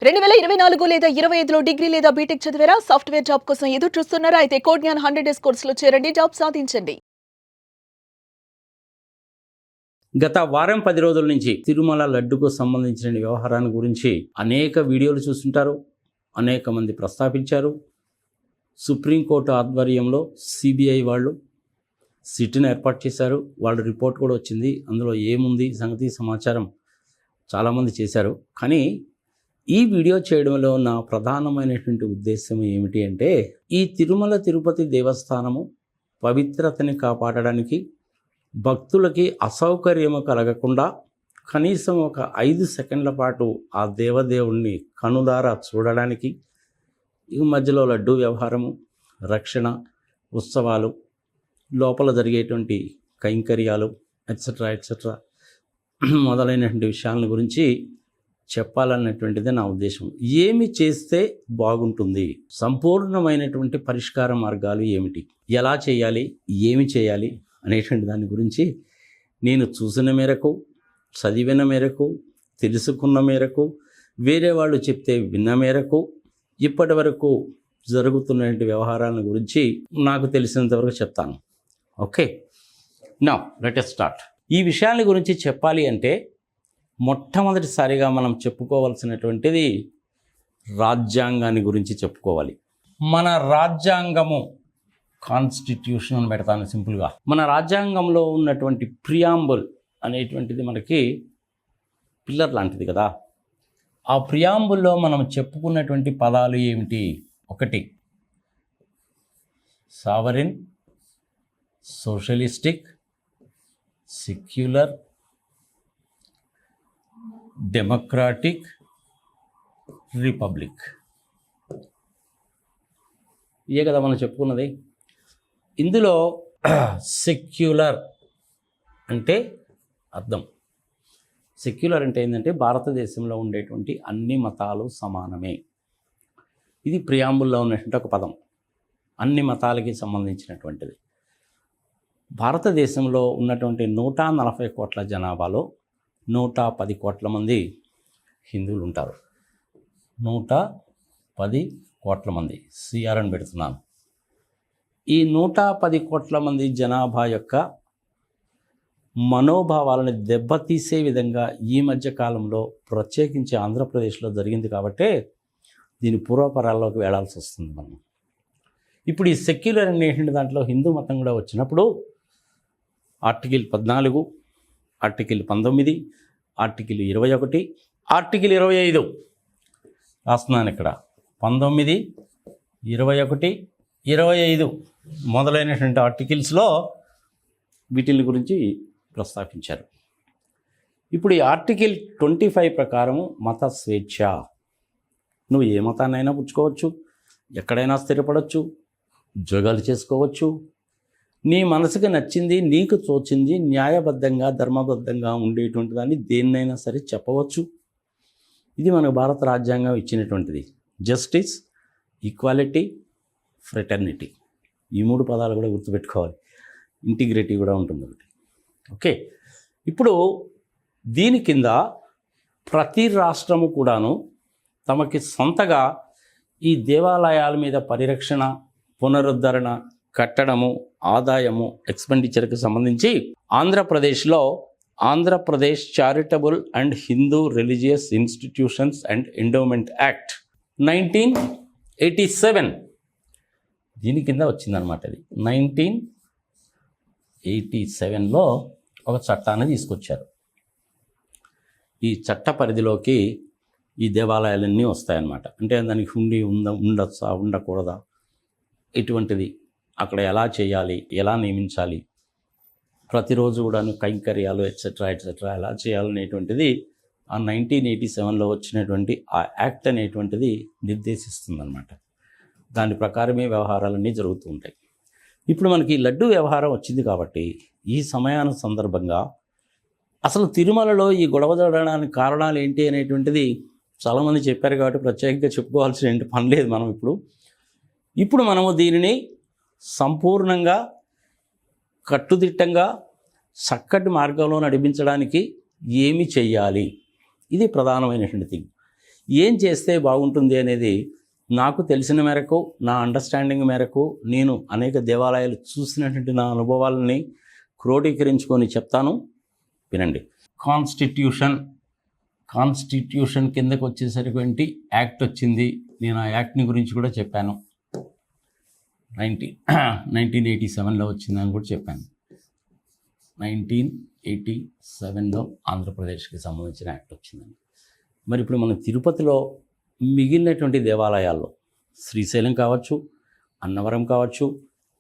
2024 లేదా 25లో డిగ్రీ లేదా బీటెక్ చదివారా? సాఫ్ట్‌వేర్ జాబ్ కోసం ఎదురు చూస్తున్నారా? అయితే కోడ్ జ్ఞాన్ 100 డేస్ కోర్సులో చేరండి, జాబ్ సాధించండి. గత వారం 10 రోజుల నుంచి తిరుమల లడ్డుకు సంబంధించిన వ్యవహారాన్ని గురించి అనేక వీడియోలు చూస్తుంటారు, అనేక మంది ప్రస్తావించారు. సుప్రీంకోర్టు ఆధ్వర్యంలో సిబిఐ వాళ్ళు సిట్ని ఏర్పాటు చేశారు. వాళ్ళ రిపోర్ట్ కూడా వచ్చింది. అందులో ఏముంది సంగతి సమాచారం చాలామంది చేశారు. కానీ ఈ వీడియో చేయడంలో నా ప్రధానమైనటువంటి ఉద్దేశం ఏమిటి అంటే, ఈ తిరుమల తిరుపతి దేవస్థానము పవిత్రతని కాపాడడానికి, భక్తులకి అసౌకర్యము కలగకుండా కనీసం ఒక 5 సెకండ్ల పాటు ఆ దేవదేవుణ్ణి కనులారా చూడడానికి, ఈ మధ్యలో లడ్డూ వ్యవహారము, రక్షణ, ఉత్సవాలు, లోపల జరిగేటువంటి కైంకర్యాలు ఎట్సెట్రా మొదలైనటువంటి విషయాల గురించి చెప్పాలన్నటువంటిదే నా ఉద్దేశం. ఏమి చేస్తే బాగుంటుంది, సంపూర్ణమైనటువంటి పరిష్కార మార్గాలు ఏమిటి, ఎలా చేయాలి, ఏమి చేయాలి అనేటువంటి దాని గురించి నేను చూసిన మేరకు, చదివిన మేరకు, తెలుసుకున్న మేరకు, వేరే వాళ్ళు చెప్తే విన్న మేరకు, ఇప్పటి వరకు జరుగుతున్నటువంటి వ్యవహారాల గురించి నాకు తెలిసినంతవరకు చెప్తాను. Okay, now let us start. ఈ విషయాల గురించి చెప్పాలి అంటే మొట్టమొదటిసారిగా మనం చెప్పుకోవాల్సినటువంటిది రాజ్యాంగాన్ని గురించి చెప్పుకోవాలి. మన రాజ్యాంగము, కాన్స్టిట్యూషన్ అని పెడతాను సింపుల్గా. మన రాజ్యాంగంలో ఉన్నటువంటి ప్రియాంబుల్ అనేటువంటిది మనకి పిల్లర్ లాంటిది కదా. ఆ ప్రియాంబుల్లో మనం చెప్పుకున్నటువంటి పదాలు ఏమిటి? 1 sovereign, socialistic, secular, democratic, republic. ఇదే కదా మనం చెప్పుకున్నది. ఇందులో సెక్యులర్ అంటే అర్థం, సెక్యులర్ అంటే ఏంటంటే భారతదేశంలో ఉండేటువంటి అన్ని మతాలు సమానమే. ఇది ప్రియాంబుల్లో ఉన్నటువంటి ఒక పదం, అన్ని మతాలకి సంబంధించినటువంటిది. భారతదేశంలో ఉన్నటువంటి 140 కోట్ల జనాభాలో 110 కోట్ల మంది హిందువులు ఉంటారు. 110 కోట్ల మంది సిఆర్ అని పెడుతున్నాను. ఈ 110 కోట్ల మంది జనాభా యొక్క మనోభావాలను దెబ్బతీసే విధంగా ఈ మధ్య కాలంలో ప్రత్యేకించి ఆంధ్రప్రదేశ్లో జరిగింది కాబట్టి దీని పూర్వపరాల్లోకి వెళ్లాల్సి వస్తుంది మనం. ఇప్పుడు ఈ సెక్యులర్ అనేటువంటి దాంట్లో హిందూ మతం కూడా వచ్చినప్పుడు ఆర్టికల్ 14, ఆర్టికల్ 19, ఆర్టికల్ 21, ఆర్టికల్ 25 రాస్తున్నాను ఇక్కడ. 19, 21, 25 మొదలైనటువంటి ఆర్టికల్స్లో వీటిని గురించి ప్రస్తావించారు. ఇప్పుడు ఈ ఆర్టికల్ 25 ప్రకారము మత స్వేచ్ఛ. నువ్వు ఏ మతాన్నైనా పుచ్చుకోవచ్చు, ఎక్కడైనా స్థిరపడవచ్చు, ఉద్యోగాలు చేసుకోవచ్చు, నీ మనసుకు నచ్చింది, నీకు తోచింది, న్యాయబద్ధంగా ధర్మబద్ధంగా ఉండేటువంటి దాన్ని దేన్నైనా సరే చెప్పవచ్చు. ఇది మన భారత రాజ్యాంగం ఇచ్చినటువంటిది. జస్టిస్, ఈక్వాలిటీ, ఫ్రెటర్నిటీ, ఈ 3 పదాలు కూడా గుర్తుపెట్టుకోవాలి. ఇంటిగ్రిటీ కూడా ఉంటుంది ఒకటి. ఓకే, ఇప్పుడు దీని కింద ప్రతి రాష్ట్రము కూడాను తమకి సొంతగా ఈ దేవాలయాల మీద పరిరక్షణ, పునరుద్ధరణ, కట్టడము, ఆదాయము, ఎక్స్పెండిచర్కి సంబంధించి ఆంధ్రప్రదేశ్లో Andhra Pradesh charitable and Hindu religious institutions and endowment act 1987 దీని కింద వచ్చిందనమాట. ఇది 1987లో ఒక చట్టాన్ని తీసుకొచ్చారు. ఈ చట్ట పరిధిలోకి ఈ దేవాలయాలన్నీ వస్తాయన్నమాట. అంటే దానికి హుండీ ఉండొచ్చా, ఉండకూడదా, ఇటువంటిది అక్కడ ఎలా చేయాలి, ఎలా నియమించాలి, ప్రతిరోజు కూడాను కైంకర్యాలు ఎట్సెట్రా ఎలా చేయాలనేటువంటిది ఆ 1987లో వచ్చినటువంటి ఆ యాక్ట్ అనేటువంటిది నిర్దేశిస్తుందన్నమాట. దాని ప్రకారమే వ్యవహారాలన్నీ జరుగుతూ ఉంటాయి. ఇప్పుడు మనకి లడ్డు వ్యవహారం వచ్చింది కాబట్టి ఈ సమయాన సందర్భంగా అసలు తిరుమలలో ఈ గొడవ జరగడానికి కారణాలు ఏంటి అనేటువంటిది చాలామంది చెప్పారు కాబట్టి ప్రత్యేకంగా చెప్పుకోవాల్సిన పని లేదు. మనం ఇప్పుడు మనము దీనిని సంపూర్ణంగా కట్టుదిట్టంగా చక్కటి మార్గంలో నడిపించడానికి ఏమి చెయ్యాలి, ఇది ప్రధానమైనటువంటి థింగ్. ఏం చేస్తే బాగుంటుంది అనేది నాకు తెలిసిన మేరకు, నా అండర్స్టాండింగ్ మేరకు, నేను అనేక దేవాలయాలు చూసినటువంటి నా అనుభవాలని క్రోడీకరించుకొని చెప్తాను, వినండి. కాన్స్టిట్యూషన్ కిందకు వచ్చేసరికి యాక్ట్ వచ్చింది. నేను ఆ యాక్ట్ని గురించి కూడా చెప్పాను. 1987లో వచ్చిందని కూడా చెప్పాను. 1987లో ఆంధ్రప్రదేశ్కి సంబంధించిన యాక్ట్ వచ్చిందని. మరి ఇప్పుడు మన తిరుపతిలో మిగిలినటువంటి దేవాలయాల్లో శ్రీశైలం కావచ్చు, అన్నవరం కావచ్చు,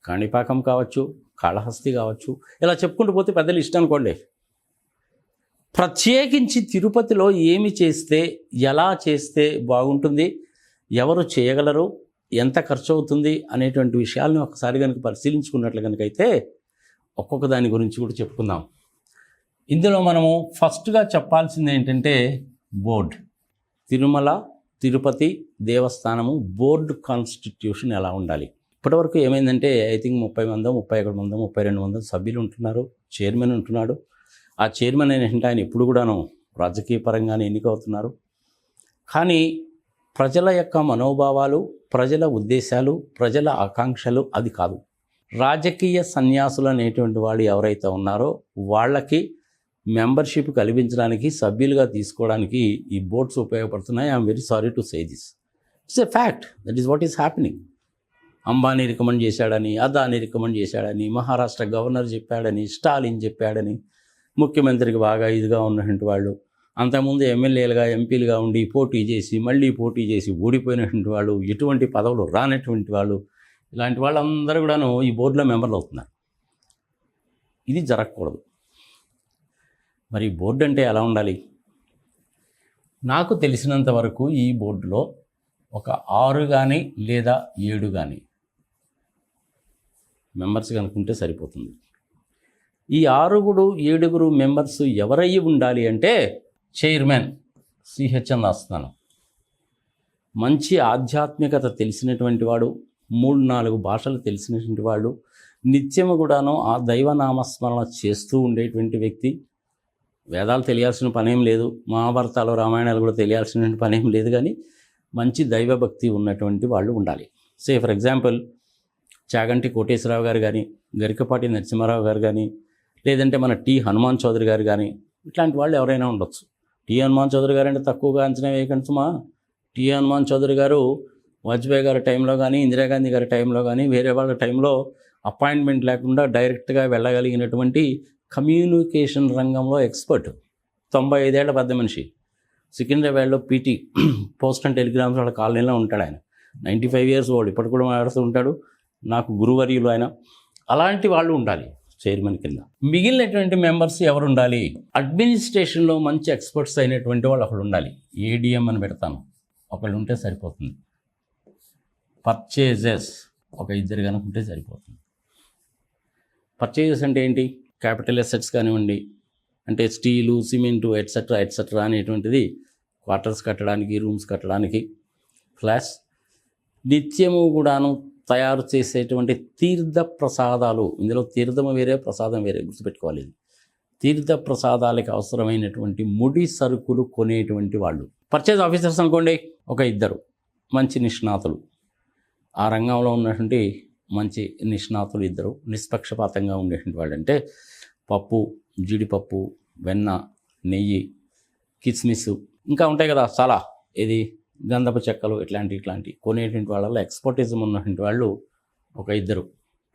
కాణిపాకం కావచ్చు, కాళహస్తి కావచ్చు, ఇలా చెప్పుకుంటూ పోతే పెద్ద లిస్ట్ అనుకోండి. ప్రత్యేకించి తిరుపతిలో ఏమి చేస్తే, ఎలా చేస్తే బాగుంటుంది, ఎవరు చేయగలరు, ఎంత ఖర్చు అవుతుంది అనేటువంటి విషయాలను ఒకసారి కనుక పరిశీలించుకున్నట్లు కనుకైతే ఒక్కొక్క దాని గురించి కూడా చెప్పుకుందాం. ఇందులో మనము ఫస్ట్గా చెప్పాల్సింది ఏంటంటే బోర్డ్. తిరుమల తిరుపతి దేవస్థానము బోర్డు కాన్స్టిట్యూషన్ ఎలా ఉండాలి. ఇప్పటివరకు ఏమైందంటే ఐ థింక్ 30 మందో 31 మందో 32 మందో సభ్యులు ఉంటున్నారు, చైర్మన్ ఉంటున్నాడు. ఆ చైర్మన్ అయినటువంటి ఆయన ఎప్పుడు కూడాను రాజకీయ పరంగానే ఎన్నికవుతున్నారు. కానీ ప్రజల యొక్క మనోభావాలు, ప్రజల ఉద్దేశాలు, ప్రజల ఆకాంక్షలు అది కాదు. రాజకీయ సన్యాసులు అనేటువంటి వాళ్ళు ఎవరైతే ఉన్నారో వాళ్ళకి మెంబర్షిప్ కల్పించడానికి, సభ్యులుగా తీసుకోవడానికి ఈ బోర్డ్స్ ఉపయోగపడుతున్నాయి. I'm very sorry to say this. It's a fact. That is what is happening. Ambani recommend చేశాడని, అదానీ రికమెండ్ చేశాడని, మహారాష్ట్ర గవర్నర్ చెప్పాడని, స్టాలిన్ చెప్పాడని, ముఖ్యమంత్రికి బాగా ఇదిగా ఉన్నటువంటి వాళ్ళు, అంతకుముందు ఎమ్మెల్యేలుగా ఎంపీలుగా ఉండి పోటీ చేసి మళ్ళీ పోటీ చేసి ఓడిపోయినటువంటి వాళ్ళు, ఎటువంటి పదవులు రానటువంటి వాళ్ళు, ఇలాంటి వాళ్ళందరూ కూడాను ఈ బోర్డులో మెంబర్లు అవుతున్నారు. ఇది జరగకూడదు. మరి బోర్డు అంటే ఎలా ఉండాలి? నాకు తెలిసినంత వరకు ఈ బోర్డులో ఒక 6 కానీ లేదా 7 కానీ మెంబర్స్ కనుక్కుంటే సరిపోతుంది. ఈ 6-7 మెంబర్స్ ఎవరయ్యి ఉండాలి అంటే చైర్మన్ సిహెచ్ఎన్ రాస్తున్నాను. మంచి ఆధ్యాత్మికత తెలిసినటువంటి వాడు, 3-4 భాషలు తెలిసినటువంటి వాడు, నిత్యము కూడాను ఆ దైవనామస్మరణ చేస్తూ ఉండేటువంటి వ్యక్తి. వేదాలు తెలియాల్సిన పనేం లేదు, మహాభారతాలు రామాయణాలు కూడా తెలియాల్సిన పనేం లేదు, కానీ మంచి దైవభక్తి ఉన్నటువంటి వాళ్ళు ఉండాలి. Say for example Chaganti Koteswararao గారు కానీ, గరికపాటి నరసింహారావు గారు కానీ, లేదంటే మన టి హనుమాన్ చౌదరి గారు కానీ, ఇట్లాంటి వాళ్ళు ఎవరైనా ఉండొచ్చు. టి హనుమాన్ చౌదరి గారు అంటే తక్కువగా అంచనా వేయకండి సుమా. టి హనుమాన్ చౌదరి గారు వాజ్పేయి గారి టైంలో కానీ, ఇందిరాగాంధీ గారి టైంలో కానీ, వేరే వాళ్ళ టైంలో అపాయింట్మెంట్ లేకుండా డైరెక్ట్గా వెళ్ళగలిగినటువంటి కమ్యూనికేషన్ రంగంలో ఎక్స్పర్ట్. 95 ఏళ్ల పెద్ద మనిషి. సికింద్రాబాద్లో పీటీ పోస్ట్ అండ్ టెలిగ్రామ్స్ వాళ్ళ కాలనీలో ఉంటాడు ఆయన. 95 ఇయర్స్ ఓల్డ్, ఇప్పటికి కూడా మాట్లాడుతూ ఉంటాడు. నాకు గురువర్యులు ఆయన. అలాంటి వాళ్ళు ఉండాలి చైర్మన్ కింద. మిగిలినటువంటి మెంబర్స్ ఎవరు ఉండాలి? అడ్మినిస్ట్రేషన్లో మంచి ఎక్స్పర్ట్స్ అయినటువంటి వాళ్ళు ఒకళ్ళు ఉండాలి. ఏడిఎం అని పెడతాను, ఒకళ్ళు ఉంటే సరిపోతుంది. పర్చేజెస్ ఒక 2 కనుకుంటే సరిపోతుంది. పర్చేజెస్ అంటే ఏంటి? క్యాపిటల్ అసెట్స్ కానివ్వండి, అంటే స్టీలు, సిమెంటు ఎట్సెట్రా అనేటువంటిది క్వార్టర్స్ కట్టడానికి, రూమ్స్ కట్టడానికి, ప్లస్ నిత్యము కూడాను తయారు చేసేటువంటి తీర్థ ప్రసాదాలు. ఇందులో తీర్థము వేరే, ప్రసాదం వేరే, గుర్తుపెట్టుకోవాలి. ఇది తీర్థ ప్రసాదాలకు అవసరమైనటువంటి ముడి సరుకులు కొనేటువంటి వాళ్ళు. పర్చేజ్ ఆఫీసర్స్ అనుకోండి, ఒక 2 మంచి నిష్ణాతులు, ఆ రంగంలో ఉన్నటువంటి మంచి నిష్ణాతులు 2 నిష్పక్షపాతంగా ఉండేటువంటి వాళ్ళు. అంటే పప్పు, జీడిపప్పు, వెన్న, నెయ్యి, కిస్మిస్, ఇంకా ఉంటాయి కదా చాలా, ఇది గంధపు చెక్కలు, ఇట్లాంటి కొనేటువంటి వాళ్ళలో ఎక్స్పర్టిజం ఉన్నటువంటి వాళ్ళు ఒక 2,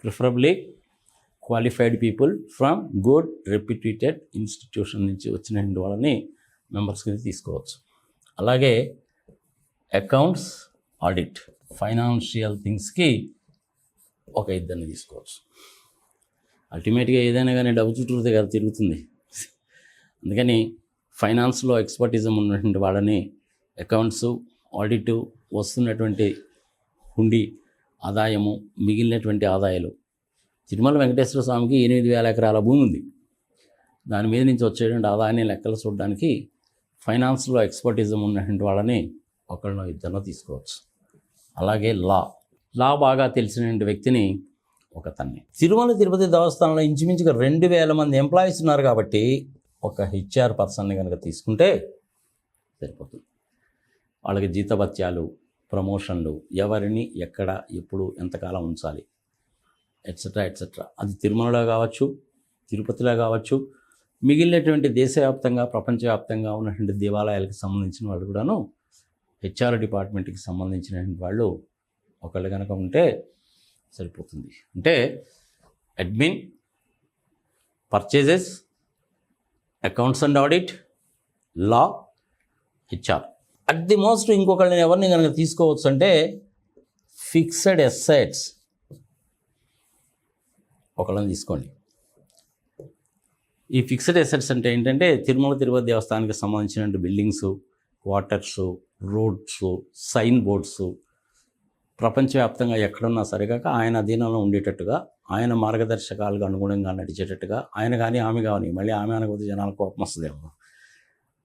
preferably qualified people from good reputed institution నుంచి వచ్చినటువంటి వాళ్ళని మెంబర్స్ కింద తీసుకోవచ్చు. అలాగే అకౌంట్స్, ఆడిట్, ఫైనాన్షియల్ థింగ్స్కి ఒక 2 తీసుకోవచ్చు. అల్టిమేట్గా ఏదైనా కానీ డబ్బు చుట్టూతే కదా తిరుగుతుంది. అందుకని ఫైనాన్స్లో ఎక్స్పర్టిజం ఉన్నటువంటి వాళ్ళని, అకౌంట్స్, ఆడిట్, వస్తున్నటువంటి హుండీ ఆదాయము, మిగిలినటువంటి ఆదాయాలు. తిరుమల వెంకటేశ్వర స్వామికి 8,000 ఎకరాల భూమి ఉంది. దాని మీద నుంచి వచ్చేటువంటి ఆదాయాన్ని లెక్కలు చూడడానికి ఫైనాన్స్లో ఎక్స్పర్టిజం ఉన్నటువంటి వాళ్ళని ఒకళ్ళనో 2 తీసుకోవచ్చు. అలాగే లా బాగా తెలిసినటువంటి వ్యక్తిని ఒక తన్ని. తిరుమల తిరుపతి దేవస్థానంలో ఇంచుమించుగా 2,000 మంది ఎంప్లాయీస్ ఉన్నారు కాబట్టి ఒక హెచ్ఆర్ పర్సన్ని కనుక తీసుకుంటే సరిపోతుంది. వాళ్ళకి జీతభత్యాలు, ప్రమోషన్లు, ఎవరిని ఎక్కడ ఎప్పుడు ఎంతకాలం ఉంచాలి, ఎట్సెట్రా ఎట్సెట్రా. అది తిరుమలలో కావచ్చు, తిరుపతిలో కావచ్చు, మిగిలినటువంటి దేశవ్యాప్తంగా ప్రపంచవ్యాప్తంగా ఉన్నటువంటి దేవాలయాలకు సంబంధించిన వాళ్ళు కూడాను హెచ్ఆర్ డిపార్ట్మెంట్కి సంబంధించినటువంటి వాళ్ళు ఒకళ్ళు కనుక ఉంటే సరిపోతుంది. అంటే admin, purchases, accounts and audit, law, HR. At the most ఇంకొకళ్ళని ఎవరిని కనుక తీసుకోవచ్చు అంటే ఫిక్స్డ్ అసెట్స్ ఒకళ్ళని తీసుకోండి. ఈ ఫిక్స్డ్ అసెట్స్ అంటే ఏంటంటే తిరుమల తిరుపతి దేవస్థానానికి సంబంధించిన buildings, quarters, roads, sign boards ప్రపంచవ్యాప్తంగా ఎక్కడున్నా సరిగాక ఆయన అధీనంలో ఉండేటట్టుగా, ఆయన మార్గదర్శకాలకు అనుగుణంగా నడిచేటట్టుగా, ఆయన కానీ ఆమె కానీ, మళ్ళీ ఆమె అనకపోతే జనాలకు కోపం వస్తుందేమో,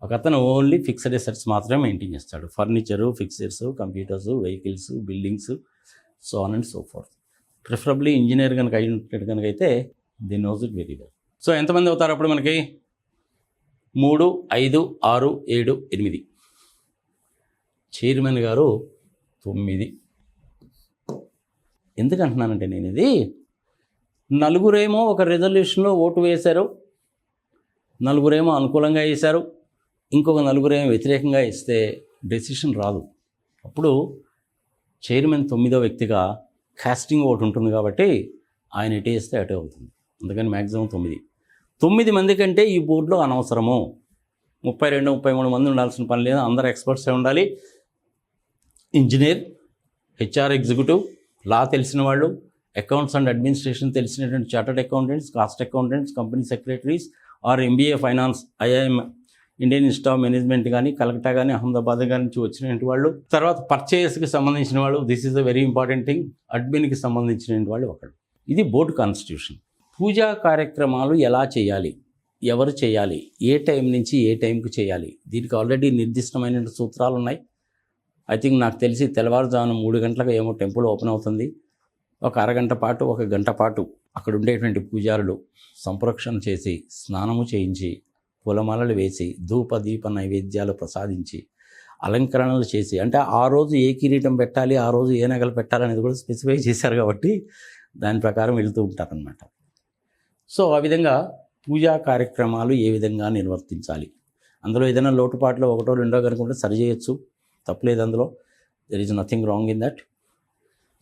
ఒక అతను ఓన్లీ ఫిక్స్డ్ అసెట్స్ మాత్రమే మెయింటైన్ చేస్తాడు. Furniture, fixtures, computers, vehicles, buildings, so on and so fourth. Preferably engineer కనుక అయినట్టు కనుక అయితే the knows it very well. So ఎంతమంది అవుతారు అప్పుడు మనకి? 3, 5, 6, 7, 8. చైర్మన్ గారు 9. ఎందుకంటున్నానంటే నేను ఇది, నలుగురేమో ఒక రెజల్యూషన్లో ఓటు వేశారు, నలుగురేమో అనుకూలంగా వేశారు, ఇంకొక నలుగురేమో వ్యతిరేకంగా ఇస్తే డెసిషన్ రాదు. అప్పుడు చైర్మన్ 9వ వ్యక్తిగా కాస్టింగ్ ఓటు ఉంటుంది కాబట్టి ఆయన ఎటు వేస్తే అటే అవుతుంది. అందుకని మ్యాక్సిమం 9 మంది కంటే ఈ బోర్డులో అనవసరము. 32, 33 మంది ఉండాల్సిన పని లేదు. అందరు ఎక్స్పర్ట్సే ఉండాలి. ఇంజనీర్, హెచ్ఆర్ ఎగ్జిక్యూటివ్, లా తెలిసిన వాళ్ళు, అకౌంట్స్ అండ్ అడ్మినిస్ట్రేషన్ తెలిసినటువంటి chartered accountants, cost accountants, company secretaries or MBA finance, IIM, Indian Institute of Management కానీ, కలకట్టా కానీ, అహ్మదాబాద్ కానీ నుంచి వచ్చినటువంటి వాళ్ళు. తర్వాత పర్చేస్కి సంబంధించిన వాళ్ళు, this is a very important thing. అడ్మిన్కి సంబంధించిన వాళ్ళు ఒకళ్ళు. ఇది బోర్డు కాన్స్టిట్యూషన్. పూజా కార్యక్రమాలు ఎలా చేయాలి, ఎవరు చేయాలి, ఏ టైం నుంచి ఏ టైంకి చేయాలి, దీనికి ఆల్రెడీ నిర్దిష్టమైన సూత్రాలు ఉన్నాయి. ఐ థింక్ నాకు తెలిసి తెల్లవారుజామున 3 గంటలకు ఏమో టెంపుల్ ఓపెన్ అవుతుంది. ఒక అరగంట పాటు, 1 గంట పాటు అక్కడ ఉండేటువంటి పూజారులు సంప్రోక్షణ చేసి, స్నానము చేయించి, పూలమాలలు వేసి, ధూప దీప నైవేద్యాలు ప్రసాదించి, అలంకరణలు చేసి, అంటే ఆ రోజు ఏ కిరీటం పెట్టాలి, ఆ రోజు ఏ నగలు పెట్టాలనేది కూడా స్పెసిఫై చేశారు కాబట్టి దాని ప్రకారం వెళుతూ ఉంటారనమాట. సో ఆ విధంగా పూజా కార్యక్రమాలు ఏ విధంగా నిర్వర్తించాలి, అందులో ఏదైనా లోటుపాట్లో 1, 2 కనుకుంటే సరి చేయొచ్చు, తప్పలేదు అందులో. There is nothing wrong in that.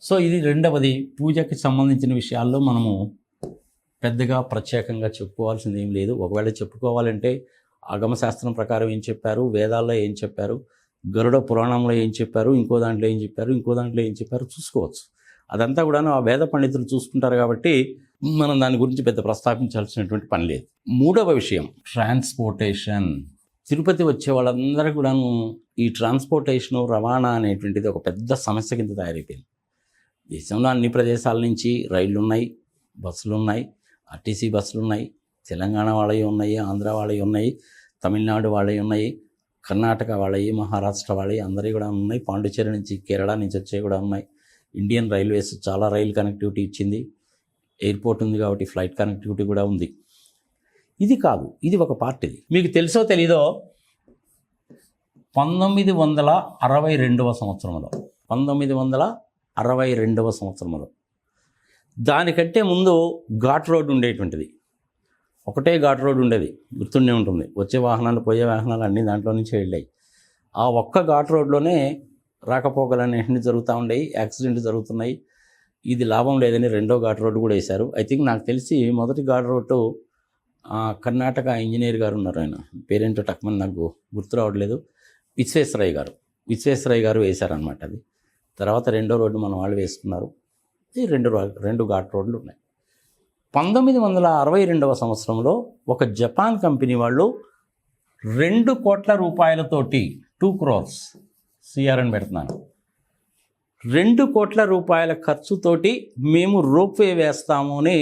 So ఇది రెండవది. పూజకి సంబంధించిన విషయాల్లో మనము పెద్దగా ప్రత్యేకంగా చెప్పుకోవాల్సింది ఏం లేదు. ఒకవేళ చెప్పుకోవాలంటే ఆగమశాస్త్రం ప్రకారం ఏం చెప్పారు, వేదాల్లో ఏం చెప్పారు, గరుడ పురాణంలో ఏం చెప్పారు, ఇంకో దాంట్లో ఏం చెప్పారు, ఇంకో దాంట్లో ఏం చెప్పారు చూసుకోవచ్చు. అదంతా కూడాను ఆ వేద పండితులు చూసుకుంటారు కాబట్టి మనం దాని గురించి పెద్ద ప్రస్తావించాల్సినటువంటి పని లేదు. మూడవ విషయం ట్రాన్స్పోర్టేషన్. తిరుపతి వచ్చే వాళ్ళందరూ కూడాను ఈ ట్రాన్స్పోర్టేషను, రవాణా అనేటువంటిది ఒక పెద్ద సమస్య కింద తయారైపోయింది. దేశంలో అన్ని ప్రదేశాల నుంచి రైళ్లు ఉన్నాయి, బస్సులు ఉన్నాయి, ఆర్టీసీ బస్సులు ఉన్నాయి, తెలంగాణ వాళ్ళవి ఉన్నాయి, ఆంధ్ర వాళ్ళవి ఉన్నాయి, తమిళనాడు వాళ్ళవి ఉన్నాయి, కర్ణాటక వాళ్ళవి, మహారాష్ట్ర వాళ్ళవి అందరివి కూడా ఉన్నాయి. పాండిచేరి నుంచి, కేరళ నుంచి వచ్చేవి కూడా ఉన్నాయి. ఇండియన్ రైల్వేస్ చాలా రైల్ కనెక్టివిటీ ఇచ్చింది. ఎయిర్పోర్ట్ ఉంది కాబట్టి ఫ్లైట్ కనెక్టివిటీ కూడా ఉంది. ఇది కాదు, ఇది ఒక పార్ట్. ఇది మీకు తెలుసో తెలీదో 1962వ సంవత్సరంలో దానికంటే ముందు ఘాట్ రోడ్ ఉండేటువంటిది. ఒకటే ఘాట్ రోడ్ ఉండేది, గుర్తుండే ఉంటుంది. వచ్చే వాహనాలు, పోయే వాహనాలు అన్నీ దాంట్లో నుంచి వెళ్ళాయి. ఆ ఒక్క ఘాట్ రోడ్లోనే రాకపోకలు అనేవి జరుగుతూ ఉండేవి, యాక్సిడెంట్ జరుగుతున్నాయి. ఇది లాభం లేదని రెండో ఘాట్ రోడ్డు కూడా వేశారు. ఐ థింక్ నాకు తెలిసి మొదటి ఘాట్ రోడ్డు కర్ణాటక ఇంజనీర్ గారు ఉన్నారు, ఆయన పేరేంటో టక్మని నాకు గుర్తు రావట్లేదు, విశ్వేశ్వరయ్య గారు వేశారనమాట. అది తర్వాత రెండో రోడ్డు మన వాళ్ళు వేసుకున్నారు. ఈ రెండు ఘాట్ రోడ్లు ఉన్నాయి. 1962వ సంవత్సరంలో ఒక జపాన్ కంపెనీ వాళ్ళు 2 కోట్ల రూపాయలతోటి 2 crores సిఆర్ అని పెడుతున్నాను, 2 కోట్ల రూపాయల ఖర్చుతోటి మేము రోప్వే వేస్తాము అని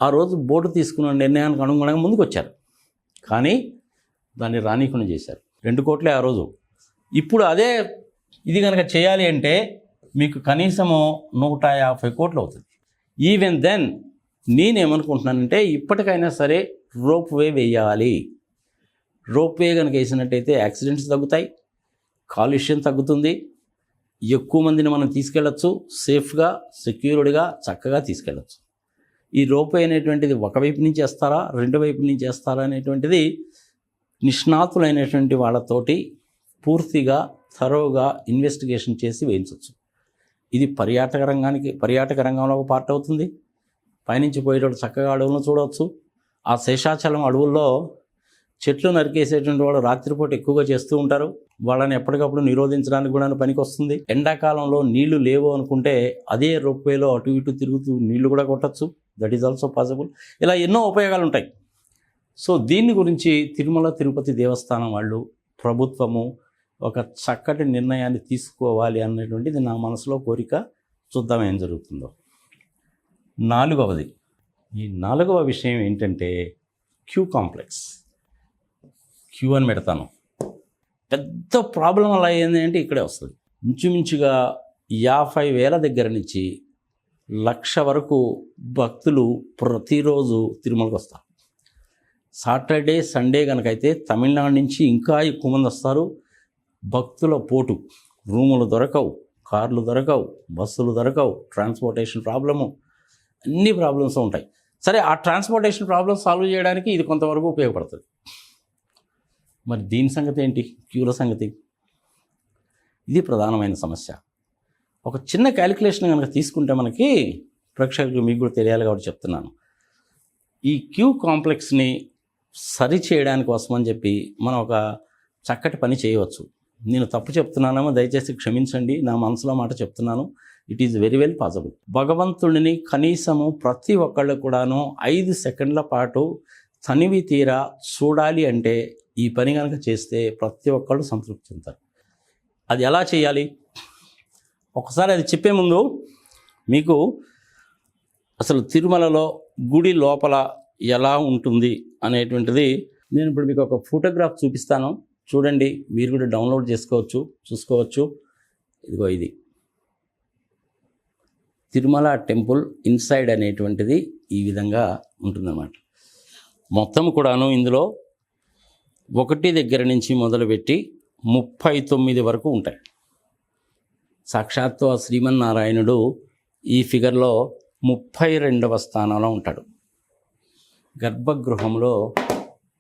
ఆ రోజు బోర్డు తీసుకున్న నిర్ణయానికి అనుగుణంగా ముందుకు వచ్చారు. కానీ దాన్ని రానీకుండా చేశారు. 2 కోట్లే ఆ రోజు. ఇప్పుడు అదే ఇది కనుక చేయాలి అంటే మీకు కనీసము 150 కోట్లు అవుతుంది. ఈవెన్ దెన్ నేనేమనుకుంటున్నానంటే ఇప్పటికైనా సరే రోప్వే వేయాలి. రోప్వే కనుక వేసినట్టయితే యాక్సిడెంట్స్ తగ్గుతాయి, కాలుష్యం తగ్గుతుంది, ఎక్కువ మందిని మనం తీసుకెళ్ళచ్చు, సేఫ్గా సెక్యూర్డ్గా చక్కగా తీసుకెళ్ళచ్చు. ఈ రోప్వే అనేటువంటిది ఒకవైపు నుంచి వేస్తారా, రెండు వైపుల నుంచి వేస్తారా అనేటువంటిది నిష్ణాతులైనటువంటి వాళ్ళతోటి పూర్తిగా థరోగా ఇన్వెస్టిగేషన్ చేసి వేయించవచ్చు. ఇది పర్యాటక రంగంలో ఒక పార్ట్ అవుతుంది. పైనుంచి పోయేటప్పుడు చక్కగా అడవులను చూడవచ్చు. ఆ శేషాచలం అడవుల్లో చెట్లు నరికేసేటువంటి వాళ్ళు రాత్రిపూట ఎక్కువగా చేస్తూ ఉంటారు. వాళ్ళని ఎప్పటికప్పుడు నిరోధించడానికి కూడా పనికి వస్తుంది. ఎండాకాలంలో నీళ్లు లేవు అనుకుంటే అదే రోప్వేలో అటు ఇటు తిరుగుతూ నీళ్లు కూడా కొట్టచ్చు. That is also possible. ఇలా ఎన్నో ఉపయోగాలు ఉంటాయి. సో దీని గురించి తిరుమల తిరుపతి దేవస్థానం వాళ్ళు, ప్రభుత్వము ఒక చక్కటి నిర్ణయాన్ని తీసుకోవాలి అన్నటువంటిది నా మనసులో కోరిక. చూద్దాం ఏం జరుగుతుందో. ఈ నాలుగవ విషయం ఏంటంటే క్యూ కాంప్లెక్స్. క్యూ అని పెడతాను. పెద్ద ప్రాబ్లం అలా ఏంది అంటే ఇక్కడే వస్తుంది. ఇంచుమించుగా 50,000 దగ్గర నుంచి 1,00,000 వరకు భక్తులు ప్రతిరోజు తిరుమలకు వస్తారు. సాటర్డే సండే కనుకైతే తమిళనాడు నుంచి ఇంకా ఎక్కువ మంది వస్తారు. భక్తుల పోటు, రూములు దొరకవు, కార్లు దొరకవు, బస్సులు దొరకవు, ట్రాన్స్పోర్టేషన్ ప్రాబ్లము, అన్ని ప్రాబ్లమ్స్ ఉంటాయి. సరే, ఆ ట్రాన్స్పోర్టేషన్ ప్రాబ్లమ్ సాల్వ్ చేయడానికి ఇది కొంతవరకు ఉపయోగపడుతుంది. మరి దీని సంగతి ఏంటి? క్యూల సంగతి. ఇది ప్రధానమైన సమస్య. ఒక చిన్న క్యాలిక్యులేషన్ కనుక తీసుకుంటే మనకి, ప్రేక్షకులకు మీకు కూడా తెలియాలి కాబట్టి చెప్తున్నాను. ఈ క్యూ కాంప్లెక్స్ని సరి చేయడానికి కోసమని చెప్పి మనం ఒక చక్కటి పని చేయవచ్చు. నేను తప్పు చెప్తున్నానేమో దయచేసి క్షమించండి, నా మనసులో మాట చెప్తున్నాను. It is very well possible. భగవంతుడిని కనీసము ప్రతి ఒక్కళ్ళు కూడాను 5 సెకండ్ల పాటు తనివి తీరా చూడాలి అంటే ఈ పని కనుక చేస్తే ప్రతి ఒక్కళ్ళు సంతృప్తి చెందుతారు. అది ఎలా చేయాలి? ఒకసారి అది చెప్పే ముందు మీకు అసలు తిరుమలలో గుడి లోపల ఎలా ఉంటుంది అనేటువంటిది నేను ఇప్పుడు మీకు ఒక ఫోటోగ్రాఫ్ చూపిస్తాను. చూడండి, మీరు కూడా డౌన్లోడ్ చేసుకోవచ్చు, చూసుకోవచ్చు. ఇదిగో ఇది తిరుమల టెంపుల్ ఇన్సైడ్ అనేటువంటిది ఈ విధంగా ఉంటుందన్నమాట. మొత్తం కూడాను ఇందులో 1 దగ్గర నుంచి మొదలుపెట్టి 39 వరకు ఉంటాయి. సాక్షాత్తు ఆ శ్రీమన్నారాయణుడు ఈ ఫిగర్లో 32వ స్థానంలో ఉంటాడు. గర్భగృహంలో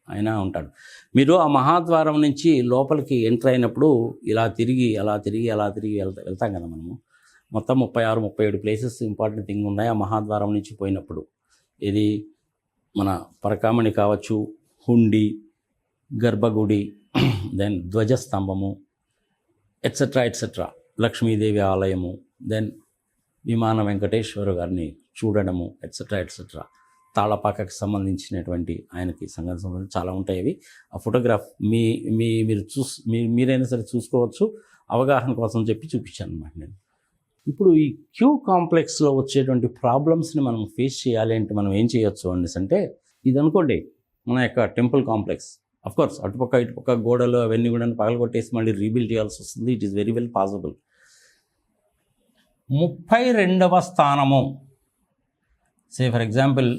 ఆయన ఉంటాడు. మీరు ఆ మహాద్వారం నుంచి లోపలికి ఎంటర్ అయినప్పుడు ఇలా తిరిగి వెళ్తాం కదా మనము. మొత్తం 36-37 ప్లేసెస్ ఇంపార్టెంట్ థింగ్ ఉన్నాయి ఆ మహాద్వారం నుంచి పోయినప్పుడు. ఇది మన పరకామణి కావచ్చు, హుండి, గర్భగుడి, దెన్ ధ్వజస్తంభము, ఎట్సెట్రా, లక్ష్మీదేవి ఆలయము, దెన్ విమాన వెంకటేశ్వర గారిని చూడడము, ఎట్సెట్రా, తాళపాకకి సంబంధించినటువంటి ఆయనకి సంబంధించి చాలా ఉంటాయి. అవి ఆ ఫోటోగ్రాఫ్ మీరైనా సరే చూసుకోవచ్చు. అవగాహన కోసం చెప్పి చూపించాను అన్నమాట నేను. ఇప్పుడు ఈ క్యూ కాంప్లెక్స్లో వచ్చేటువంటి ప్రాబ్లమ్స్ని మనం ఫేస్ చేయాలి అంటే మనం ఏం చేయొచ్చు అంటే, ఇది అనుకోండి మన యొక్క టెంపుల్ కాంప్లెక్స్. అఫ్కోర్స్ అటుపక్క ఇటుపక్క గోడలు అవన్నీ కూడా పగలగొట్టేసి మళ్ళీ రీబిల్డ్ చేయాల్సి వస్తుంది. It is very well possible. 32వ స్థానము, సే ఫర్ ఎగ్జాంపుల్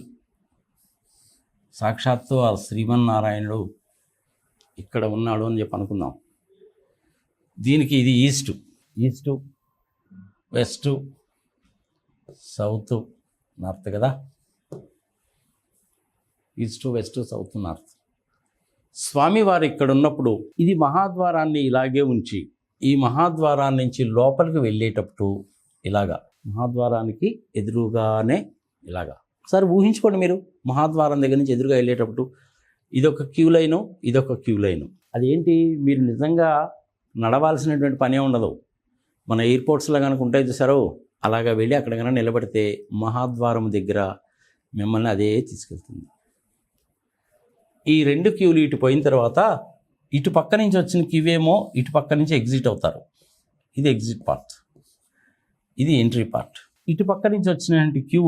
సాక్షాత్తు ఆ శ్రీమన్నారాయణుడు ఇక్కడ ఉన్నాడు అని చెప్పి అనుకుందాం. దీనికి ఇది ఈస్టు, వెస్టు, సౌత్, నార్త్ కదా. East, west, south, north. స్వామివారు ఇక్కడ ఉన్నప్పుడు ఇది మహాద్వారాన్ని ఇలాగే ఉంచి ఈ మహాద్వారాన్ని నుంచి లోపలికి వెళ్ళేటప్పుడు ఇలాగా మహాద్వారానికి ఎదురుగానే ఇలాగా ఒకసారి ఊహించుకోండి. మీరు మహాద్వారం దగ్గర నుంచి ఎదురుగా వెళ్ళేటప్పుడు ఇదొక క్యూ లైను, ఇదొక క్యూ లైను. అదేంటి, మీరు నిజంగా నడవాల్సినటువంటి పనే ఉండదు. మన ఎయిర్పోర్ట్స్లో కనుక ఉంటాయి చూసారో, అలాగా వెళ్ళి అక్కడ కనుక నిలబడితే మహాద్వారం దగ్గర మిమ్మల్ని అదే తీసుకెళ్తుంది. ఈ 2 క్యూలు ఇటు పోయిన తర్వాత ఇటు పక్క నుంచి వచ్చిన క్యూ ఏమో ఇటు పక్క నుంచి ఎగ్జిట్ అవుతారు. ఇది ఎగ్జిట్ పార్ట్, ఇది ఎంట్రీ పార్ట్. ఇటు పక్క నుంచి వచ్చినటువంటి క్యూ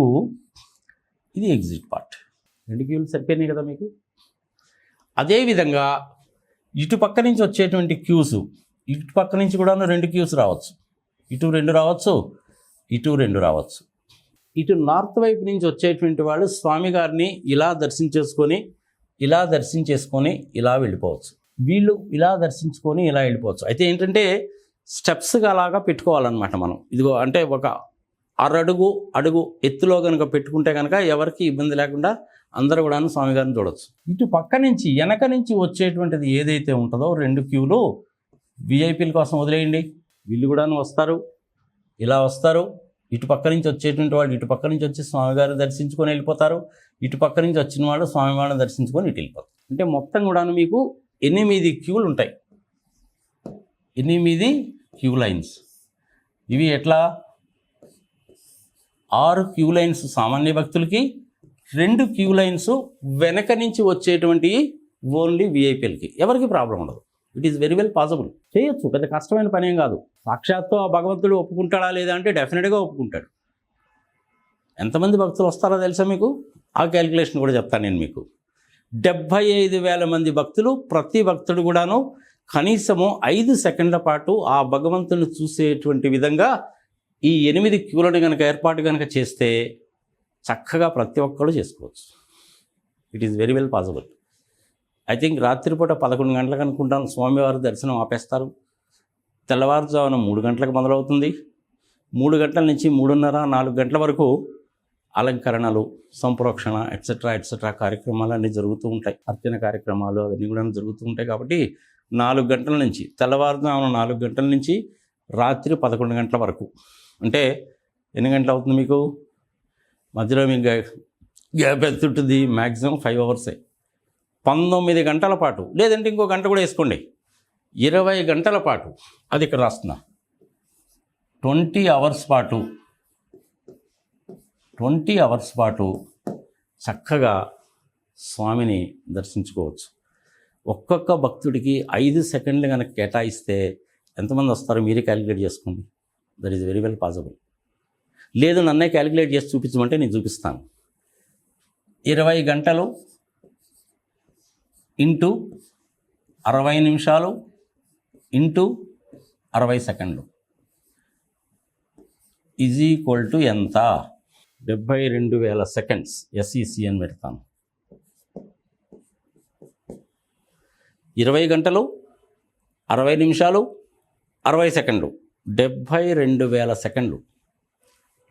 ఇది ఎగ్జిట్ పార్ట్. 2 క్యూలు సరిపోయినాయి కదా మీకు. అదేవిధంగా ఇటు పక్క నుంచి వచ్చేటువంటి క్యూస్, ఇటు పక్క నుంచి కూడా 2 క్యూస్ రావచ్చు. ఇటు 2 రావచ్చు, ఇటు 2 రావచ్చు. ఇటు నార్త్ వైపు నుంచి వచ్చేటువంటి వాళ్ళు స్వామివారిని ఇలా దర్శించేసుకొని ఇలా వెళ్ళిపోవచ్చు. వీళ్ళు ఇలా దర్శించుకొని ఇలా వెళ్ళిపోవచ్చు. అయితే ఏంటంటే స్టెప్స్గా అలాగా పెట్టుకోవాలన్నమాట మనం. ఇదిగో అంటే ఒక అడుగు ఎత్తులో కనుక పెట్టుకుంటే కనుక ఎవరికి ఇబ్బంది లేకుండా అందరూ కూడా స్వామివారిని చూడవచ్చు. ఇటు పక్క నుంచి వెనక నుంచి వచ్చేటువంటిది ఏదైతే ఉంటుందో 2 క్యూలు విఐపీల కోసం వదిలేయండి. వీళ్ళు కూడా వస్తారు, ఇలా వస్తారు. ఇటు పక్క నుంచి వచ్చేటువంటి వాళ్ళు ఇటు పక్క నుంచి వచ్చి స్వామివారిని దర్శించుకొని వెళ్ళిపోతారు. ఇటు పక్క నుంచి వచ్చిన వాళ్ళు స్వామివారిని దర్శించుకొని ఇటు వెళ్ళిపోతారు. అంటే మొత్తం కూడా మీకు 8 క్యూలు ఉంటాయి. 8 క్యూ లైన్స్. ఇవి ఎట్లా 6 క్యూ లైన్స్ సామాన్య భక్తులకి, 2 క్యూ లైన్స్ వెనక నుంచి వచ్చేటువంటి ఓన్లీ విఐపీలకి. ఎవరికి ప్రాబ్లం ఉండదు. It is very well possible. చేయొచ్చు, పెద్ద కష్టమైన పని ఏం కాదు. సాక్షాత్తు ఆ భగవంతుడు ఒప్పుకుంటాడా లేదా అంటే డెఫినెట్గా ఒప్పుకుంటాడు. ఎంతమంది భక్తులు వస్తారో తెలుసా మీకు? ఆ క్యాలిక్యులేషన్ కూడా చెప్తాను నేను మీకు. 75,000 మంది భక్తులు. ప్రతి భక్తుడు కూడాను కనీసము 5 సెకండ్ల పాటు ఆ భగవంతుని చూసేటువంటి విధంగా ఈ 8 క్యూలను కనుక ఏర్పాటు కనుక చేస్తే చక్కగా ప్రతి ఒక్కరు చేసుకోవచ్చు. It is very well possible. I think రాత్రిపూట 11 గంటలకు అనుకుంటాను స్వామివారి దర్శనం ఆపేస్తారు. తెల్లవారుజామున 3 గంటలకు మొదలవుతుంది. 3 గంటల నుంచి 3:30, 4 గంటల వరకు అలంకరణలు, సంప్రోక్షణ ఎట్సెట్రా కార్యక్రమాలు అన్నీ జరుగుతూ ఉంటాయి. అర్చన కార్యక్రమాలు అవన్నీ కూడా జరుగుతూ ఉంటాయి. కాబట్టి 4 గంటల నుంచి తెల్లవారుజామున 4 గంటల నుంచి రాత్రి 11 గంటల వరకు, అంటే ఎన్ని గంటలు అవుతుంది మీకు? మధ్యలో మీకు గ్యాప్ ఎంత ఉంటుంది? మ్యాక్సిమం 5 అవర్సే. 19 గంటల పాటు, లేదంటే ఇంకో గంట కూడా వేసుకోండి, 20 గంటల పాటు, అది ఇక్కడ రాస్తున్నా, 20 అవర్స్ పాటు, 20 అవర్స్ పాటు చక్కగా స్వామిని దర్శించుకోవచ్చు. ఒక్కొక్క భక్తుడికి 5 సెకండ్లు కనుక కేటాయిస్తే ఎంతమంది వస్తారో మీరే క్యాలిక్యులేట్ చేసుకోండి. That is very well possible. లేదు నన్నే క్యాలిక్యులేట్ చేసి చూపించమంటే నేను చూపిస్తాను. 20 గంటలు ఇంటూ 60 నిమిషాలు ఇంటూ 60 సెకండ్లు ఈజ్ ఈక్వల్ టు ఎంత? 72,000 సెకండ్స్. ఎస్ఈసి అని పెడతాను. 20 గంటలు 60 నిమిషాలు 60 సెకండ్లు 72,000 సెకండ్లు.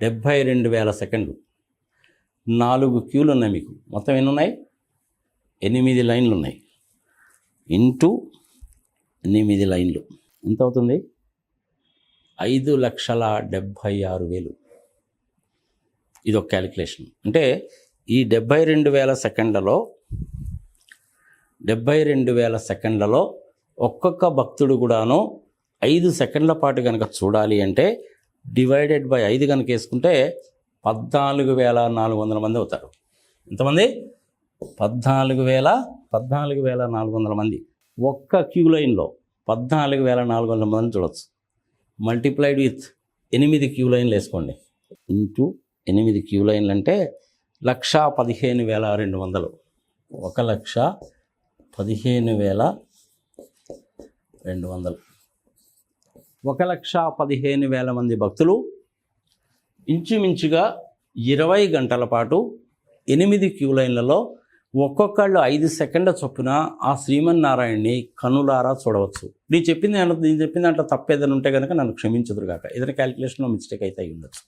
72,000 సెకండ్లు. 4 క్యూలు ఉన్నాయి మీకు. మొత్తం ఎన్ని ఉన్నాయి? 8 లైన్లు ఉన్నాయి. ఇంటూ 8 లైన్లు ఎంత అవుతుంది? 5,76,000. ఇది ఒక క్యాలిక్యులేషన్. అంటే ఈ 72,000 సెకండ్లలో 72,000 సెకండ్లలో ఒక్కొక్క భక్తుడు కూడాను 5 సెకండ్ల పాటు కనుక చూడాలి అంటే డివైడెడ్ బై 5 కనుక వేసుకుంటే 14,400 మంది అవుతారు. ఎంతమంది? 14,400 మంది. ఒక్క క్యూ లైన్లో 14,400 మంది చూడవచ్చు. మల్టిప్లైడ్ విత్ 8 క్యూ లైన్లు వేసుకోండి. ఇంటూ 8 క్యూ లైన్లు అంటే 1,15,200. 1,15,200. 1,15,000 మంది భక్తులు ఇంచుమించుగా 20 గంటల పాటు 8 క్యూ లైన్లలో ఒక్కొక్కళ్ళు 5 సెకండ్ల చొప్పున ఆ శ్రీమన్నారాయణ్ణి కనులారా చూడవచ్చు. నేను చెప్పింది దాంట్లో తప్పేదైనా ఉంటే కనుక నన్ను క్షమించదురు కాక. ఏదైనా క్యాలిక్యులేషన్లో మిస్టేక్ అయితే అయి ఉండొచ్చు.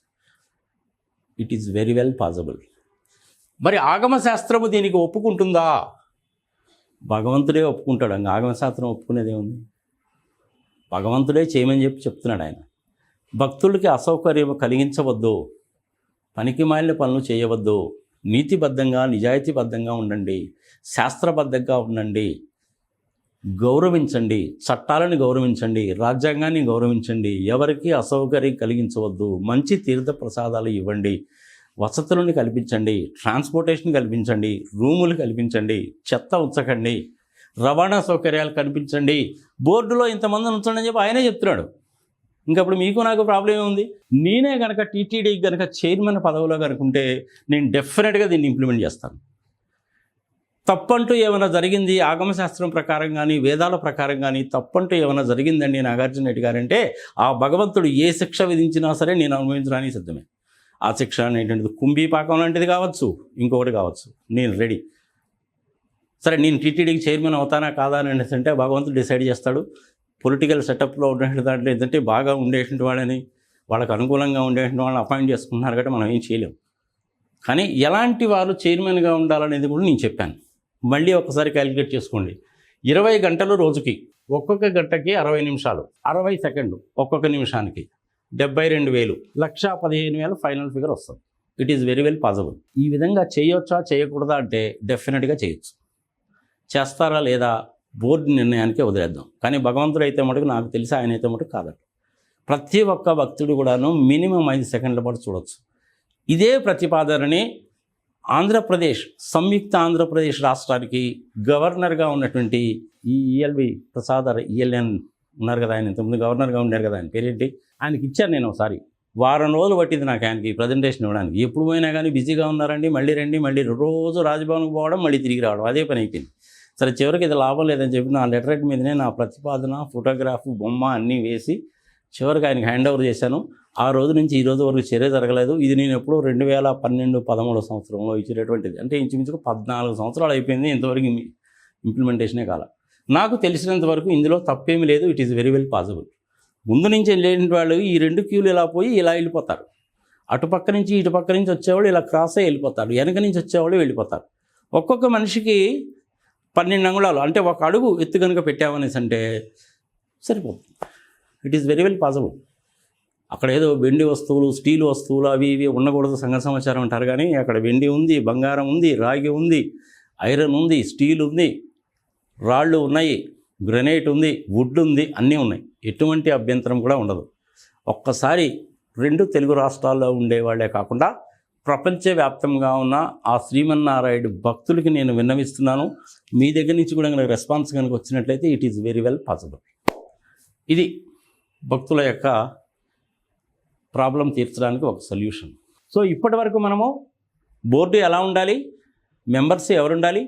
It is very well possible. మరి ఆగమశాస్త్రము దీనికి ఒప్పుకుంటుందా? భగవంతుడే ఒప్పుకుంటాడు. ఆగమశాస్త్రం ఒప్పుకునేది ఏముంది? భగవంతుడే చేయమని చెప్తున్నాడు ఆయన. భక్తులకి అసౌకర్యం కలిగించవద్దు, పనికి మాలిన పనులు చేయవద్దు, నీతిబద్ధంగా నిజాయితీబద్ధంగా ఉండండి, శాస్త్రబద్ధంగా ఉండండి, గౌరవించండి, చట్టాలను గౌరవించండి, రాజ్యాంగాన్ని గౌరవించండి, ఎవరికి అసౌకర్యం కలిగించవద్దు, మంచి తీర్థ ప్రసాదాలు ఇవ్వండి, వసతులను కల్పించండి, ట్రాన్స్పోర్టేషన్ కల్పించండి, రూములు కల్పించండి, చెత్త ఉంచకండి, రవాణా సౌకర్యాలు కల్పించండి, బోర్డులో ఇంతమంది ఉంచండి అని చెప్పి ఆయనే చెప్తున్నాడు. ఇంకప్పుడు మీకు నాకు ప్రాబ్లం ఏముంది? నేనే కనుక టీటీడీకి కనుక చైర్మన్ పదవిలో కనుకుంటే నేను డెఫినెట్గా దీన్ని ఇంప్లిమెంట్ చేస్తాను. తప్పంటూ ఏమైనా జరిగింది ఆగమశాస్త్రం ప్రకారం కానీ వేదాల ప్రకారం కానీ తప్పంటూ ఏమైనా జరిగిందండి నాగార్జున రెడ్డి గారంటే ఆ భగవంతుడు ఏ శిక్ష విధించినా సరే నేను అనుభవించడానికి సిద్ధమే. ఆ శిక్ష ఏంటంటే కుంభీపాకం లాంటిది కావచ్చు, ఇంకొకటి కావచ్చు, నేను రెడీ. సరే నేను టీటీడీకి చైర్మన్ అవుతానా కాదా అని అంటే భగవంతుడు డిసైడ్ చేస్తాడు. పొలిటికల్ సెటప్లో ఉన్నటువంటి దాంట్లో ఏంటంటే బాగా ఉండేటువంటి వాళ్ళని, వాళ్ళకు అనుకూలంగా ఉండేటువంటి వాళ్ళని అపాయింట్ చేసుకుంటున్నారు కాబట్టి మనం ఏం చేయలేం. కానీ ఎలాంటి వాళ్ళు చైర్మన్గా ఉండాలనేది కూడా నేను చెప్పాను. మళ్ళీ ఒకసారి క్యాలిక్యులేట్ చేసుకోండి. 20 గంటలు రోజుకి, ఒక్కొక్క గంటకి 60 నిమిషాలు, 60 సెకండ్లు ఒక్కొక్క నిమిషానికి 72,000, 1,15,000 ఫైనల్ ఫిగర్ వస్తుంది. It is very well possible. ఈ విధంగా చేయొచ్చా చేయకూడదా అంటే డెఫినెట్గా చేయొచ్చు. చేస్తారా లేదా బోర్డు నిర్ణయానికి వదిలేద్దాం. కానీ భగవంతుడు అయితే మటుకు నాకు తెలిసి ఆయన అయితే మటుకు కాదట. ప్రతి ఒక్క భక్తుడు కూడాను మినిమం 5 సెకండ్ల పాటు చూడవచ్చు. ఇదే ప్రతిపాదనని ఆంధ్రప్రదేశ్, సంయుక్త ఆంధ్రప్రదేశ్ రాష్ట్రానికి గవర్నర్గా ఉన్నటువంటి ఈ ఈఎల్వి ప్రసాద్ ఈఎల్ఎన్ ఉన్నారు కదా, ఆయన ఇంతకుముందు గవర్నర్గా ఉన్నారు కదా, ఆయన పేరేంటి, ఆయనకి ఇచ్చాను నేను ఒకసారి. వారం రోజులు పట్టింది నాకు ఆయనకి ప్రజెంటేషన్ ఇవ్వడానికి. ఎప్పుడు పోయినా కానీ బిజీగా ఉన్నారండి, మళ్ళీ రండి, మళ్ళీ రోజు రాజ్భవన్కి పోవడం, మళ్ళీ తిరిగి రావడం, అదే పని అయిపోయింది. సరే చివరికి ఇది లాభం లేదని చెప్పి నా లెటరేట్ మీదనే నా ప్రతిపాదన, ఫోటోగ్రాఫ్, బొమ్మ అన్నీ వేసి చివరికి ఆయనకి హ్యాండ్ ఓవర్ చేశాను. ఆ రోజు నుంచి ఈ రోజు వరకు చర్య జరగలేదు. ఇది నేను ఎప్పుడో 2012-13 సంవత్సరంలో ఇచ్చినటువంటిది. అంటే ఇంచుమించుకు 14 సంవత్సరాలు అయిపోయింది, ఇంతవరకు ఇంప్లిమెంటేషనే కాల. నాకు తెలిసినంత వరకు ఇందులో తప్పేమీ లేదు. It is very well possible. ముందు నుంచి వెళ్ళేటువంటి వాళ్ళు ఈ 2 క్యూలు ఇలా పోయి ఇలా వెళ్ళిపోతారు. అటుపక్క నుంచి ఇటుపక్క నుంచి వచ్చేవాళ్ళు ఇలా క్రాస్ అయ్యి వెళ్ళిపోతారు, వెనక నుంచి వచ్చేవాళ్ళు వెళ్ళిపోతారు. ఒక్కొక్క మనిషికి 12 అంగుళాలు అంటే 1 అడుగు ఎత్తు కనుక పెట్టామనేసి అంటే సరిపోతుంది. It is very well possible. అక్కడ ఏదో వెండి వస్తువులు, స్టీల్ వస్తువులు అవి ఇవి ఉండకూడదు సంఘ సమాచారం అంటారు, కానీ అక్కడ వెండి ఉంది, బంగారం ఉంది, రాగి ఉంది, ఐరన్ ఉంది, స్టీల్ ఉంది, రాళ్ళు ఉన్నాయి, గ్రనైట్ ఉంది, వుడ్ ఉంది, అన్నీ ఉన్నాయి. ఎటువంటి అభ్యంతరం కూడా ఉండదు. ఒక్కసారి 2 తెలుగు రాష్ట్రాల్లో ఉండేవాళ్లే కాకుండా ప్రపంచవ్యాప్తంగా ఉన్న ఆ శ్రీమన్నారాయణ భక్తులకి నేను విన్నవిస్తున్నాను. మీ దగ్గర నుంచి కూడా కనుక రెస్పాన్స్ కనుక వచ్చినట్లయితే it is very well possible. ఇది భక్తుల యొక్క ప్రాబ్లం తీర్చడానికి ఒక సొల్యూషన్. సో ఇప్పటి వరకు మనము బోర్డు ఎలా ఉండాలి, మెంబర్స్ ఎవరు ఉండాలి,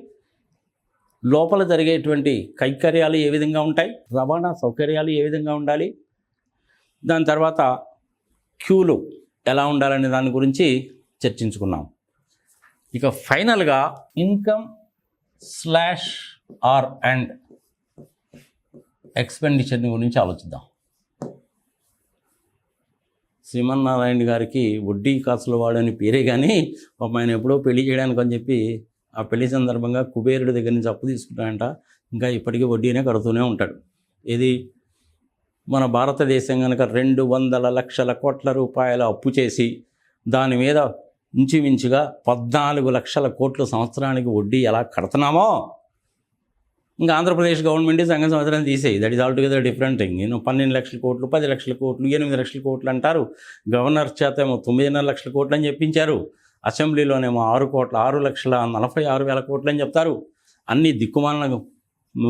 లోపల జరిగేటువంటి కైంకర్యాలు ఏ విధంగా ఉంటాయి, రవాణా సౌకర్యాలు ఏ విధంగా ఉండాలి, దాని తర్వాత క్యూలు ఎలా ఉండాలనే దాని గురించి చర్చించుకున్నాం. ఇక ఫైనల్గా ఇన్కమ్/ఆర్ అండ్ ఎక్స్పెండిచర్ని గురించి ఆలోచిద్దాం. శ్రీమన్నారాయణ గారికి వడ్డీ కాసుల వాడని పేరే కానీ ఆయన ఎప్పుడో పెళ్లి చేయడానికి అని చెప్పి ఆ పెళ్లి సందర్భంగా కుబేరుడి దగ్గర నుంచి అప్పు తీసుకుంటాడంట. ఇంకా ఇప్పటికీ వడ్డీనే కడుతూనే ఉంటాడు. ఇది మన భారతదేశం కనుక 200 లక్షల కోట్ల రూపాయల అప్పు చేసి దాని మీద ఇంచుమించుగా 14 లక్షల కోట్ల సంవత్సరానికి వడ్డీ ఎలా కడుతున్నామో, ఇంకా ఆంధ్రప్రదేశ్ గవర్నమెంట్ సంఘ సంవత్సరాన్ని తీసేయి. That is all together different thing. 12 లక్షల కోట్లు, 10 లక్షల కోట్లు, 8 లక్షల కోట్లు అంటారు. గవర్నర్ చేత ఏమో 9.5 లక్షల కోట్లు అని చెప్పించారు. అసెంబ్లీలోనేమో 6,46,000 కోట్లు అని చెప్తారు. అన్ని దిక్కుమాలను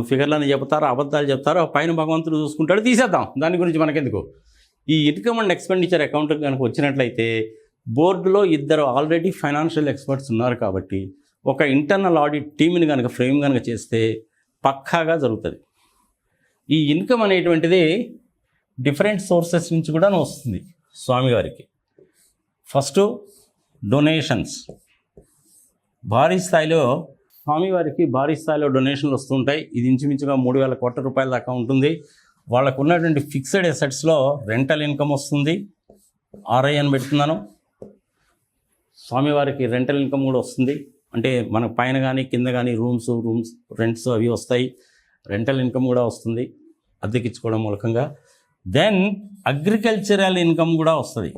ఫిగర్లని చెప్తారు, అబద్ధాలు చెప్తారు. పైన భగవంతుడు చూసుకుంటాడు, తీసేద్దాం, దాని గురించి మనకెందుకు. ఈ ఇన్కమ్ అండ్ ఎక్స్పెండిచర్ అకౌంట్ కనుక వచ్చినట్లయితే బోర్డులో 2 ఆల్రెడీ ఫైనాన్షియల్ ఎక్స్పర్ట్స్ ఉన్నారు కాబట్టి ఒక ఇంటర్నల్ ఆడిట్ టీమ్ని కనుక ఫ్రేమ్ కనుక చేస్తే పక్కాగా జరుగుతుంది. ఈ ఇన్కమ్ అనేటువంటిది డిఫరెంట్ సోర్సెస్ నుంచి కూడా వస్తుంది స్వామివారికి. First donations. భారీ స్థాయిలో స్వామివారికి భారీ స్థాయిలో డొనేషన్లు వస్తుంటాయి. ఇది ఇంచుమించుగా 3,000 కోట్ల రూపాయల దాకా ఉంటుంది. వాళ్ళకు ఉన్నటువంటి ఫిక్స్డ్ అసెట్స్లో రెంటల్ ఇన్కమ్ వస్తుంది. ఆర్ఐ అని పెడుతున్నాను. స్వామివారికి రెంటల్ ఇన్కమ్ కూడా వస్తుంది. అంటే మనకు పైన కానీ కింద కానీ రూమ్స్ రెంట్స్ అవి వస్తాయి. రెంటల్ ఇన్కమ్ కూడా వస్తుంది అద్దెకిచ్చుకోవడం మూలకంగా. దెన్ అగ్రికల్చరల్ ఇన్కమ్ కూడా వస్తుంది.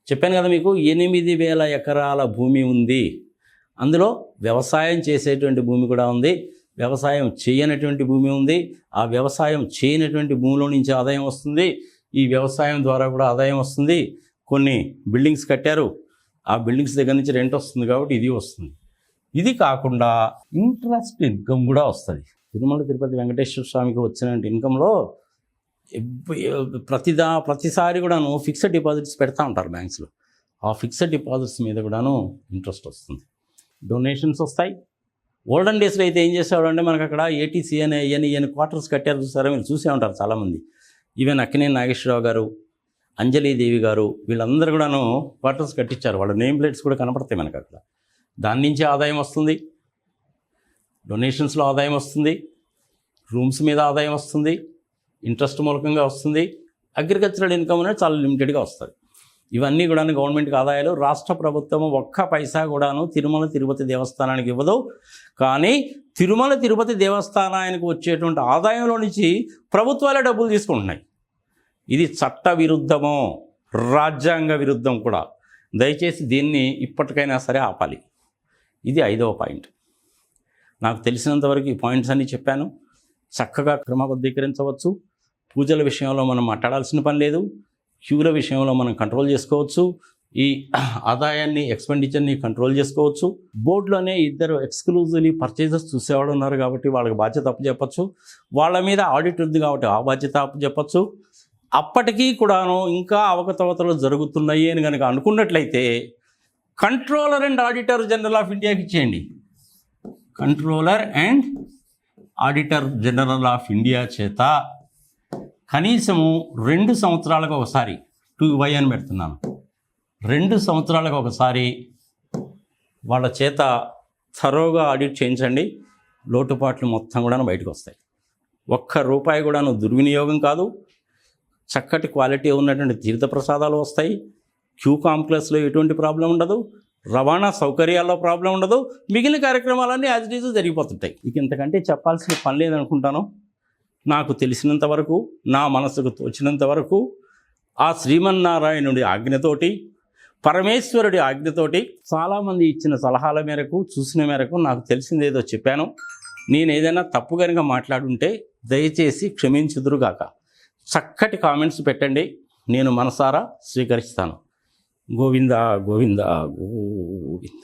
చెప్పాను కదా మీకు, 8,000 ఎకరాల భూమి ఉంది. అందులో వ్యవసాయం చేసేటువంటి భూమి కూడా ఉంది, వ్యవసాయం చేయనటువంటి భూమి ఉంది. ఆ వ్యవసాయం చేయనటువంటి భూమిలో నుంచి ఆదాయం వస్తుంది. ఈ వ్యవసాయం ద్వారా కూడా ఆదాయం వస్తుంది. కొన్ని బిల్డింగ్స్ కట్టారు, ఆ బిల్డింగ్స్ దగ్గర నుంచి రెంట్ వస్తుంది కాబట్టి ఇది వస్తుంది. ఇది కాకుండా ఇంట్రెస్ట్ ఇన్కమ్ కూడా వస్తుంది. తిరుమల తిరుపతి వెంకటేశ్వర స్వామికి వచ్చిన ఇన్కంలో ప్రతిసారి కూడాను ఫిక్స్డ్ డిపాజిట్స్ పెడతా ఉంటారు బ్యాంక్స్లో. ఆ ఫిక్స్డ్ డిపాజిట్స్ మీద కూడాను ఇంట్రెస్ట్ వస్తుంది. డొనేషన్స్ వస్తాయి. ఓల్డెన్ డేస్లో అయితే ఏం చేసేవాడు అంటే మనకు అక్కడ ఏటీసీ అనే ఈయన క్వార్టర్స్ కట్టారు, చూసారా, మీరు చూసే ఉంటారు చాలామంది. ఈవెన్ అక్కినేని నాగేశ్వరరావు గారు, అంజలీదేవి గారు, వీళ్ళందరూ కూడాను క్వార్టర్స్ కట్టించారు. వాళ్ళ నేమ్ ప్లేట్స్ కూడా కనపడతాయి మనకు అక్కడ. దాని నుంచి ఆదాయం వస్తుంది. డొనేషన్స్లో ఆదాయం వస్తుంది, రూమ్స్ మీద ఆదాయం వస్తుంది, ఇంట్రెస్ట్ మూలకంగా వస్తుంది, అగ్రికల్చరల్ ఇన్కమ్ అనేది చాలా లిమిటెడ్గా వస్తుంది. ఇవన్నీ కూడా గవర్నమెంట్కి ఆదాయాలు. రాష్ట్ర ప్రభుత్వం ఒక్క పైసా కూడాను తిరుమల తిరుపతి దేవస్థానానికి ఇవ్వదు. కానీ తిరుమల తిరుపతి దేవస్థానానికి వచ్చేటువంటి ఆదాయంలో నుంచి ప్రభుత్వాలే డబ్బులు తీసుకుంటున్నాయి. ఇది చట్ట విరుద్ధమో రాజ్యాంగ విరుద్ధం కూడా. దయచేసి దీన్ని ఇప్పటికైనా సరే ఆపాలి. ఇది 5వ పాయింట్. నాకు తెలిసినంతవరకు ఈ పాయింట్స్ అన్నీ చెప్పాను. చక్కగా క్రమబద్ధీకరించవచ్చు. పూజల విషయంలో మనం మాట్లాడాల్సిన పని లేదు. క్యూల విషయంలో మనం కంట్రోల్ చేసుకోవచ్చు. ఈ ఆదాయాన్ని ఎక్స్పెండిచర్ని కంట్రోల్ చేసుకోవచ్చు. బోర్డులోనే 2 ఎక్స్క్లూజివ్లీ పర్చేజెస్ చూసేవాడు ఉన్నారు కాబట్టి వాళ్ళకి బాధ్యత అప్పు చెప్పచ్చు. వాళ్ళ మీద ఆడిట్ ఉంది కాబట్టి ఆ బాధ్యత అప్పు చెప్పచ్చు. అప్పటికీ కూడాను ఇంకా అవకతవకలు జరుగుతున్నాయి అని కనుక అనుకున్నట్లయితే controller and auditor general of ఇండియాకి ఇచ్చేయండి. Controller and auditor general of India చేత కనీసము 2 సంవత్సరాలకు ఒకసారి 2Y అని పెడుతున్నాను. 2 సంవత్సరాలకు ఒకసారి వాళ్ళ చేత థరోగా ఆడిట్ చేయించండి. లోటుపాట్లు మొత్తం కూడా బయటకు వస్తాయి. ₹1 కూడా దుర్వినియోగం కాదు. చక్కటి క్వాలిటీ ఉన్నటువంటి తీర్థప్రసాదాలు వస్తాయి. క్యూ కాంప్లెక్స్లో ఎటువంటి ప్రాబ్లం ఉండదు. రవాణా సౌకర్యాల్లో ప్రాబ్లం ఉండదు. మిగిలిన కార్యక్రమాలన్నీ యాజ్ ఇట్ ఈజ్ జరిగిపోతుంటాయి. ఇక ఇంతకంటే చెప్పాల్సిన పని లేదనుకుంటాను. నాకు తెలిసినంత వరకు, నా మనసుకు తోచినంత వరకు ఆ శ్రీమన్నారాయణుడి ఆజ్ఞతోటి, పరమేశ్వరుడి ఆజ్ఞతోటి, చాలామంది ఇచ్చిన సలహాల మేరకు, చూసిన మేరకు నాకు తెలిసిందేదో చెప్పాను. నేను ఏదైనా తప్పు కనుక మాట్లాడుంటే దయచేసి క్షమించుదురుగాక. చక్కటి కామెంట్స్ పెట్టండి, నేను మనసారా స్వీకరిస్తాను. గోవింద గోవింద గోవింద.